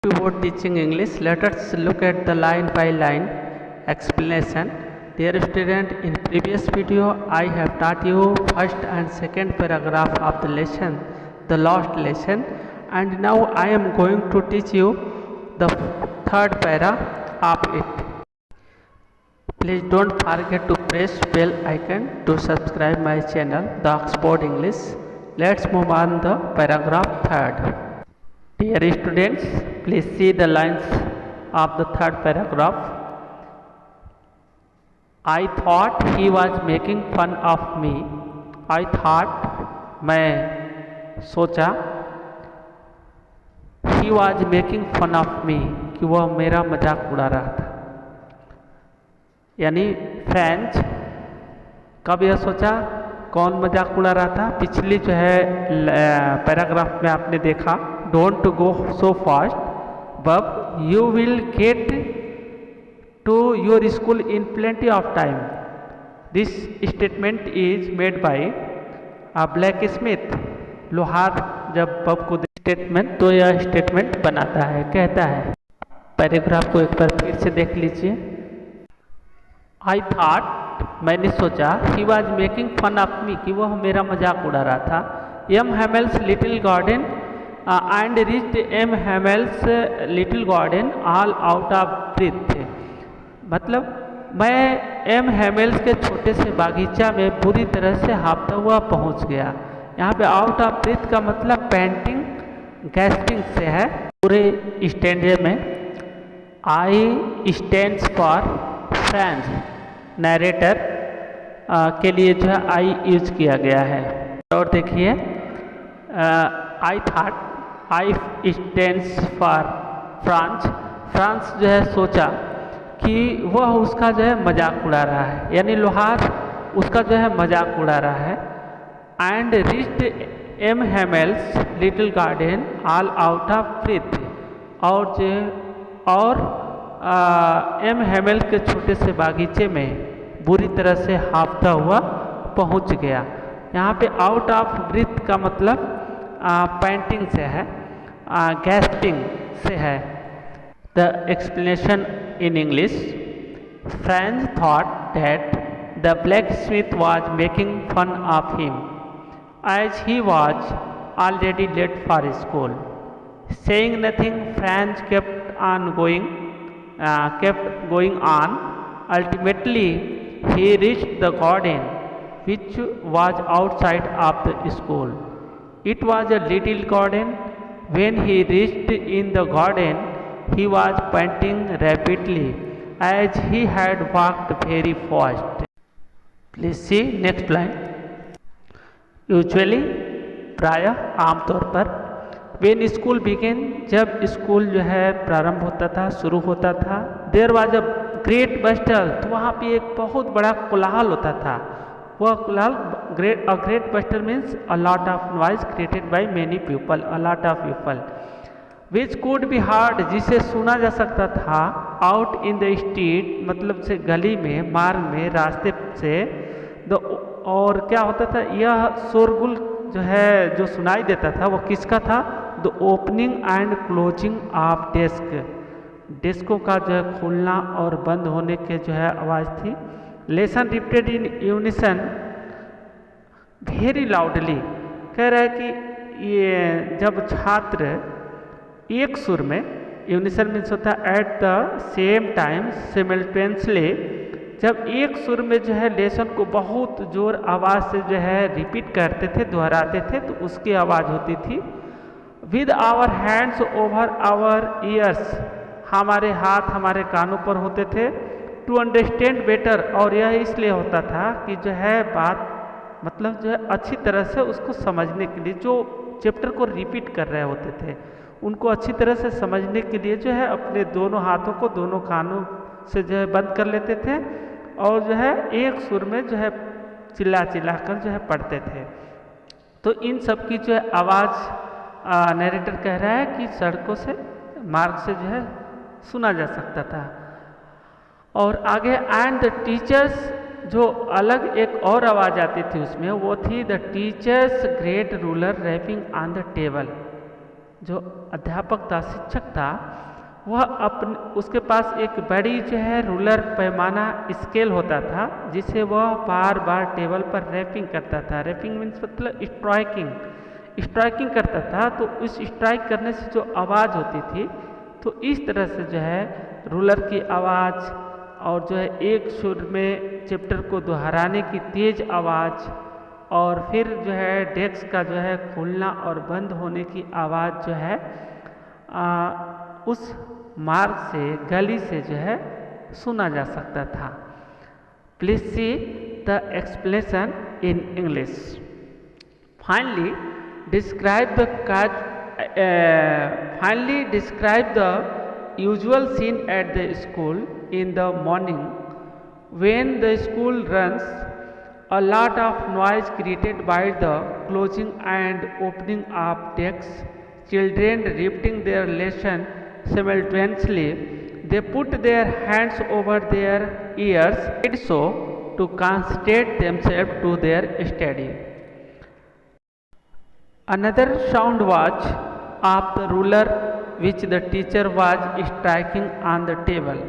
Before teaching English, let us look at the line by line explanation. Dear student, in previous video I have taught you first and second paragraph of the lesson, the last lesson, and now I am going to teach you the third para of it. Please don't forget to press bell icon to subscribe my channel, the Oxford English. Let's move on the paragraph third. Dear students, please see the lines of the third paragraph. I thought he was making fun of me. I thought, मैं सोचा, he was making fun of me, कि वह मेरा मजाक उड़ा रहा था. यानी फ्रेंच कब यह सोचा, कौन मजाक उड़ा रहा था. पिछली जो है पैराग्राफ में आपने देखा, don't go so fast but you will get to your school in plenty of time. This statement is made by blacksmith. लोहार जब बब को स्टेटमेंट तो यह स्टेटमेंट बनाता है, कहता है. पैराग्राफ को एक बार फिर से देख लीजिए. आई थॉट, मैंने सोचा, he was making fun of me, कि वह मेरा मजाक उड़ा रहा था. M Hamel's little garden and reached M Hamel's little garden all out of breath. मतलब मैं एम हेमेल्स के छोटे से बागीचा में पूरी तरह से हाँफता हुआ पहुंच गया. यहाँ पे आउट ऑफ ब्रीथ का मतलब पैंटिंग गैस्पिंग से है. पूरे स्टैंडे में आई स्टैंड्स फॉर फ्रेंच, नरेटर के लिए जो है आई यूज किया गया है. और देखिए, I thought, I stands for France. France जो है सोचा कि वह उसका जो है मजाक उड़ा रहा है, यानी लोहार उसका जो है मजाक उड़ा रहा है. And reached M Hamel's little garden all out of breath. और एम हेमेल के छोटे से बागीचे में बुरी तरह से हाँफता हुआ पहुंच गया. यहाँ पे आउट ऑफ ब्रीथ का मतलब पैंटिंग से है, गैस्पिंग से है. The explanation in English. French thought that the blacksmith was making fun of him as he was already late for school. Saying nothing, French kept going on. Ultimately, he reached the garden, which was outside of the school. It was a little garden. When he reached in the garden, he was panting rapidly, as he had walked very fast. Please see next line. Usually, प्रायः आमतौर पर, when school begin, जब school जो है प्रारंभ होता था, शुरू होता था, देयर वाज अ ग्रेट बस्टल, तो वहाँ पे एक बहुत बड़ा कोलाहल होता था. वह कोलाहल, great bustle means a lot of noise created by many people, a lot of people, which could be heard, जिसे सुना जा सकता था, आउट इन द स्ट्रीट, मतलब से गली में, मार्ग में, रास्ते से. और क्या होता था, यह शोरगुल जो है जो सुनाई देता था, वो किसका था, the opening and closing of desk, डेस्कों का जो है खुलना और बंद होने के जो है आवाज़ थी. Lesson repeated in unison very loudly. कह रहा है कि ये जब छात्र एक सुर में, यूनिसन मीन्स होता है at the same time, simultaneously, जब एक सुर में जो है लेसन को बहुत जोर आवाज़ से जो है रिपीट करते थे, दोहराते थे, तो उसकी आवाज़ होती थी. With our hands over our ears, हमारे हाथ हमारे कानों पर होते थे. टू अंडरस्टैंड बेटर, और यह इसलिए होता था कि जो है बात, मतलब जो है अच्छी तरह से उसको समझने के लिए, जो चैप्टर को रिपीट कर रहे होते थे उनको अच्छी तरह से समझने के लिए जो है अपने दोनों हाथों को दोनों कानों से जो है बंद कर लेते थे, और जो है एक सुर में जो है चिल्ला चिल्ला कर जो है पढ़ते थे. तो इन सब की जो है आवाज़ नरेटर कह रहा है कि सड़कों से, मार्ग से जो है सुना जा सकता था. और आगे, एंड द टीचर्स, जो अलग एक और आवाज़ आती थी उसमें, वो थी the teacher's great ruler rapping on the table. जो अध्यापक था, शिक्षक था, वह अपने उसके पास एक बड़ी जो है रूलर पैमाना स्केल होता था, जिसे वह बार बार टेबल पर रैपिंग करता था। रैपिंग मीन्स मतलब स्ट्राइकिंग करता था। तो उस स्ट्राइक करने से जो आवाज़ होती थी, तो इस तरह से जो है रूलर की आवाज़ और जो है एक सुर में चैप्टर को दोहराने की तेज आवाज़ और फिर जो है डेस्क का जो है खुलना और बंद होने की आवाज़ जो है उस मार्ग से, गली से जो है सुना जा सकता था। Please see the explanation in English. Finally describe the usual scene at the school in the morning when the school runs. A lot of noise created by the closing and opening of desks, children repeating their lesson simultaneously. They put their hands over their ears, did so to concentrate themselves to their study. Another sound was of the ruler which the teacher was striking on the table.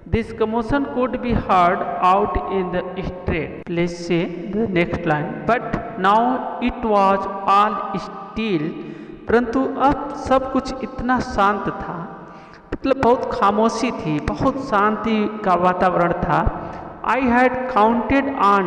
This commotion could be heard out in the street. Please see the next line. But now it was all still. परंतु अब सब कुछ इतना शांत था, मतलब बहुत खामोशी थी, बहुत शांति का वातावरण था। I had counted on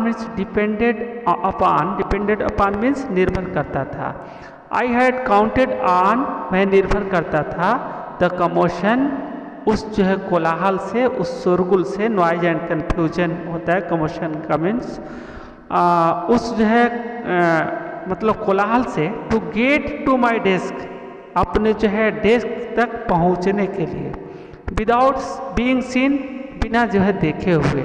means depended upon means निर्भर करता था। I had counted on मैं निर्भर करता था, the commotion उस जो है कोलाहल से, उस शोरगुल से, नॉइज एंड कन्फ्यूजन होता है कमोशन का मीन्स, उस जो है मतलब कोलाहल से, to get to my desk अपने जो है डेस्क तक पहुंचने के लिए, विदाउट बीइंग सीन बिना जो है देखे हुए।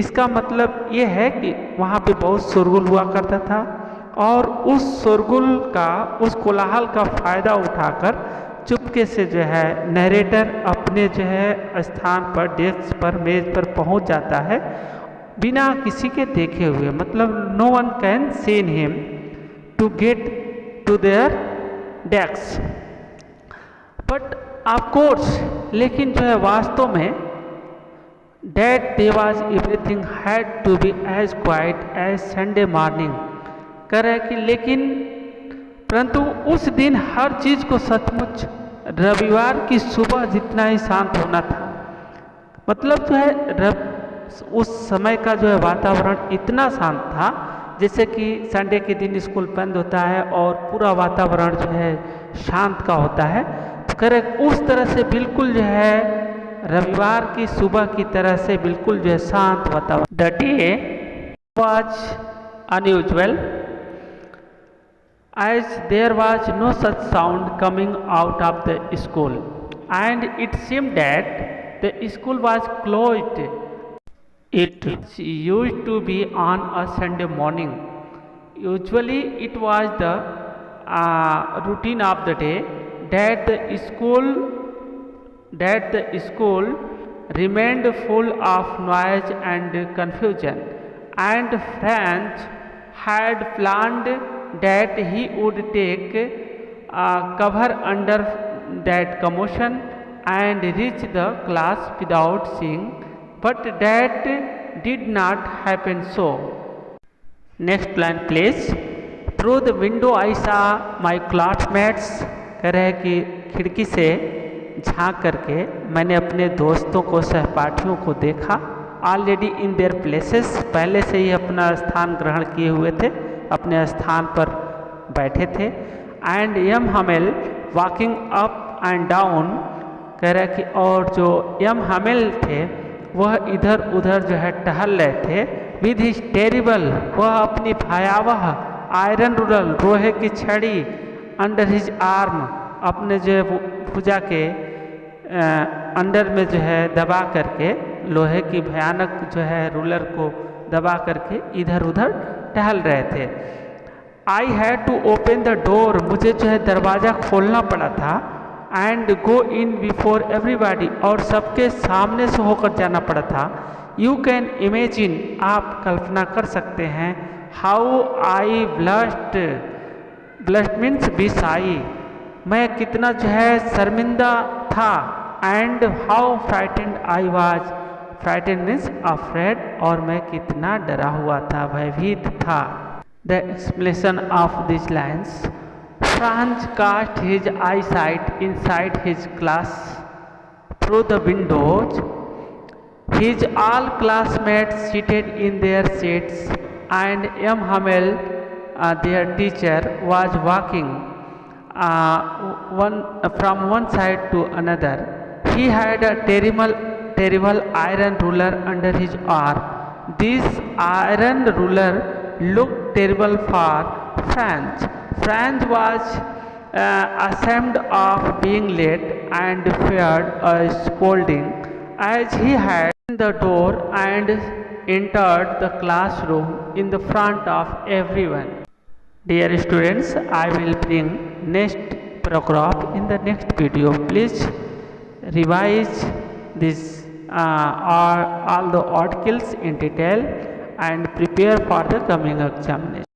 इसका मतलब ये है कि वहाँ पे बहुत शोरगुल हुआ करता था और उस शोरगुल का, उस कोलाहल का फ़ायदा उठाकर चुपके से जो है नरेटर अपने जो है स्थान पर, डेस्क पर, मेज पर पहुंच जाता है बिना किसी के देखे हुए। मतलब no one can seen him to get to their desk. But of course, लेकिन जो है वास्तव में that day was everything had to be as quiet as Sunday morning। कह रहा है कि लेकिन परंतु उस दिन हर चीज़ को सचमुच रविवार की सुबह जितना ही शांत होना था। मतलब जो है उस समय का जो है वातावरण इतना शांत था जैसे कि संडे के दिन स्कूल बंद होता है और पूरा वातावरण जो है शांत का होता है। तो कह रहे उस तरह से बिल्कुल जो है रविवार की सुबह की तरह से बिल्कुल जो है शांत वातावरण। The day was unusual as there was no such sound coming out of the school, and it seemed that the school was closed. It used to be on a Sunday morning. Usually it was the routine of the day that the school remained full of noise and confusion, and Franz had planned that he would take cover under that commotion and reach the class without seeing, but that did not happen so. Next line please. Through the window I saw my classmates। कह रहे हैं कि खिड़की से झांक करके मैंने अपने दोस्तों को, सहपाठियों को देखा। ऑलरेडी इन देयर प्लेसेस, पहले से ही अपना स्थान ग्रहण किए हुए थे, अपने स्थान पर बैठे थे। And M Hamel walking up and down. कह रहा है कि और जो यम हमेल थे वह इधर उधर जो है टहल रहे थे। विद हिज टेरिबल, वह अपनी भयावह आयरन रूलर, लोहे की छड़ी, अंडर हिज आर्म, अपने जो है भुजा के अंडर में जो है दबा करके, लोहे की भयानक जो है रूलर को दबा करके इधर उधर टहल रहे थे। I had to open the door, मुझे जो है दरवाज़ा खोलना पड़ा था। And go in before everybody, और सबके सामने से होकर जाना पड़ा था। यू कैन इमेजिन, आप कल्पना कर सकते हैं। How I blushed, blushed means be shy, मैं कितना जो है शर्मिंदा था। And how frightened I was, frightened means afraid, और मैं कितना डरा हुआ था, भयभीत था। The explanation of this lines, Franz cast his eye sight inside his class through the windows, his all classmates seated in their seats, and M. Hamel, their teacher, was walking from one side to another. He had a terrible iron ruler under his arm. This iron ruler looked terrible for Franz. Franz was ashamed of being late and feared a scolding as he had the door and entered the classroom in the front of everyone. Dear students, I will bring next paragraph in the next video. Please revise this all the articles in detail and prepare for the coming examination.